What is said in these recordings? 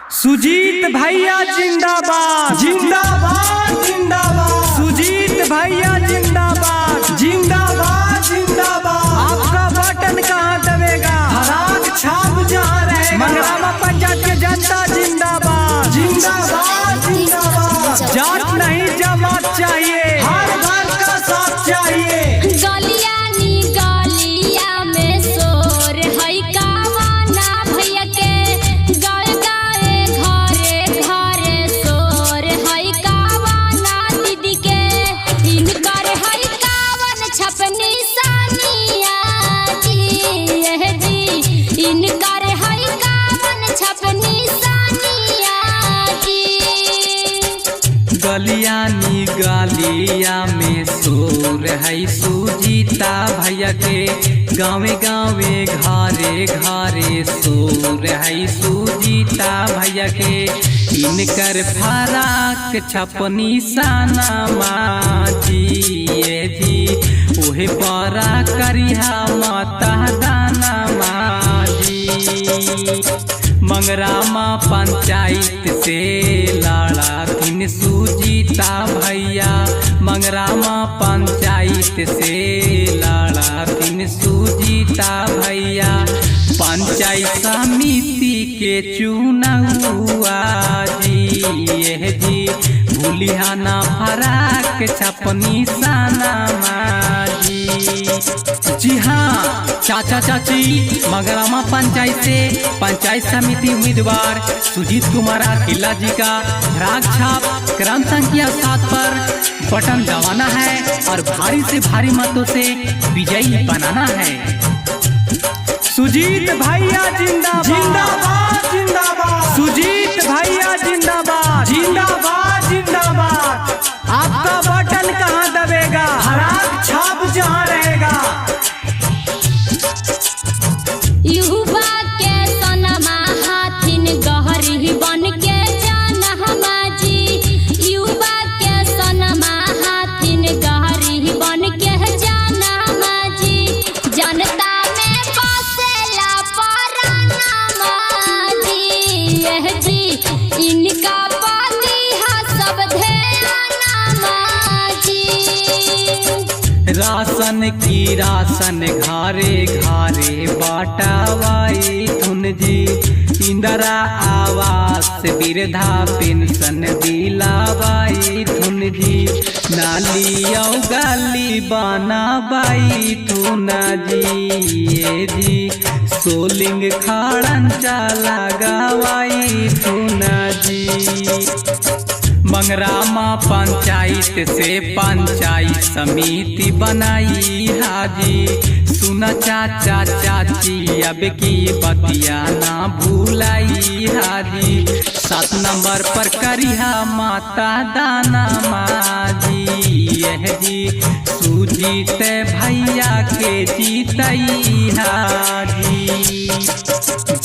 सुजीत भैया जिंदाबाद जिंदाबाद जिंदाबाद सुजीत भैया जिंदाबाद जिंदाबाद जिंदाबाद। आपका बटन कहाँ दबेगा? हराग छाप जहाँ रहेगा। मंगरामा पंचायत के जनता जिंदाबाद जिंदाबाद जिंदाबाद। जात नहीं जमात चाहिए, हर घर का साथ चाहिए। गलिया में शोर है कावाना भैया के गाँव गाँव घरे घरे शोर है कावाना दीदी के इनकर है कावन छपनी सानिया जी यह जी इनकर है कावन छपनी सानिया जी। गलिया में शोर है सुजीता भैया के गाँवे गाँवे घरे घरे शोर है सुजीता भैया के इनकर फराक छपनी साना माजी ये जी ओहे परा करिहा माता दाना माजी। मंगरामा पंचायत से लड़ा थिन सुजीता भैया मंगरामा पंचायत से लड़ा थिन सुजीता भैया पंचायत समिति के चुनावा जी यह जी भूलिहाना फराक छपनी साना माजी। जी हाँ चाचा चाची मंगरामा पंचायत से पंचायत समिति उम्मीदवार सुजीत कुमार अकेला जी का राग छाप क्रम संख्या 7 पर बटन दबाना है और भारी से भारी मतों से विजयी बनाना है। सुजीत भैया जिंदाबाद जिंदाबाद जिंदाबाद। सुजीत भैया जिंदाबाद जिंदाबाद जिंदाबाद। आपका बटन कहाँ दबेगा? हराग छाप जहाँ रहेगा। युवा के सनमा हाथिन गहरी बन के जाना हमाजी युवा के सनमा हाथिन गहरी बन के जाना हमाजी जनता में बसेला पराना माजी यह जी इनका पाती है सब ध्यान माजी। राशन की राशन घरे घरे बाटावाई धुन जी इंदिरा आवास वृद्धा पेंशन दिलावाई धुन जी नाली गली बनावाई धुन जी ये जी सोलिंग खाड़न चला गवाई धुन जी। मंगरामा पंचायत से पंचायत समिति बनाई हाजी सुना चाचा चाची अब की बतिया ना भूलाई हाजी 7 नंबर पर करिहा माता दाना माजी यह जी सुजीत भैया के जीतई हाजी।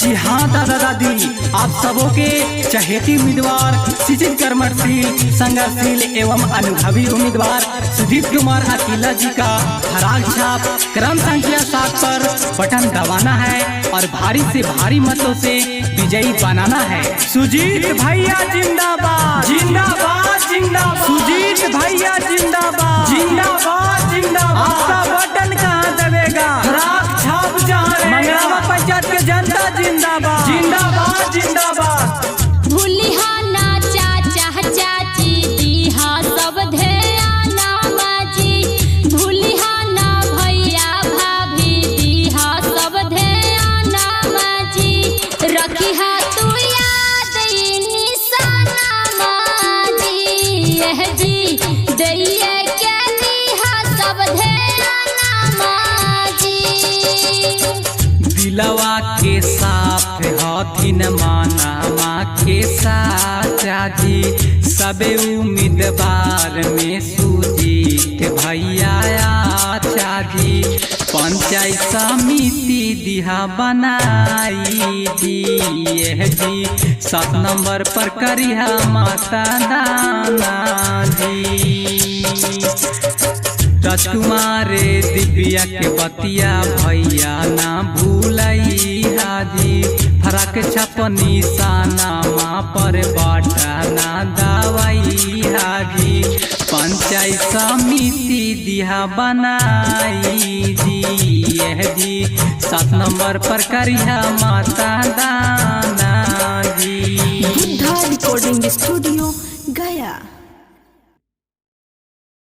जी हाँ दादा दादी आप सबों के चहेती उम्मीदवार शिक्षित कर्मठशील संघर्षशील एवं अनुभवी उम्मीदवार सुजीत कुमार अकेला जी का हराग छाप क्रम संख्या 7 पर बटन दबाना है और भारी से भारी मतों से विजयी बनाना है। सुजीत भैया जिंदाबाद जिंदाबाद जिंदाबाद। सुजीत भैया जिंदाबाद जिंदाबाद जिंदाबाद। आपका बटन कहाँ दबेगा? हराग छाप जहाँ रहेगा। मंगरामा पंचायत के जनता जिंदाबाद जिंदाबाद जिंदाबाद। भूलिहाना चाचा चाची दीहा सब ध्याना माजी भूलिहाना भैया भाभी दीहा सब ध्याना माजी रखिहा तू याद निशाना माजी यह जी दैया के दीहा सब ध्याना माजी। दिलवा के साफ हथिन माना माँ के साचा जी सबे उम्मीदवार में सुजीत भैया आचा जी पंचायत समिति दिहा बनाई जी यह जी 7 नंबर पर करिहा माता दाना जी। राजकुमार दिव्या के बतिया भैया ना भूलई हाजी रख छप निशानामा पर बटना दवाई हाजी पंचायत समिति दिहा बनाई जी यह जी 7 नंबर पर करिया माता दाना जी। बुद्धा रिकॉर्डिंग स्टूडियो गया।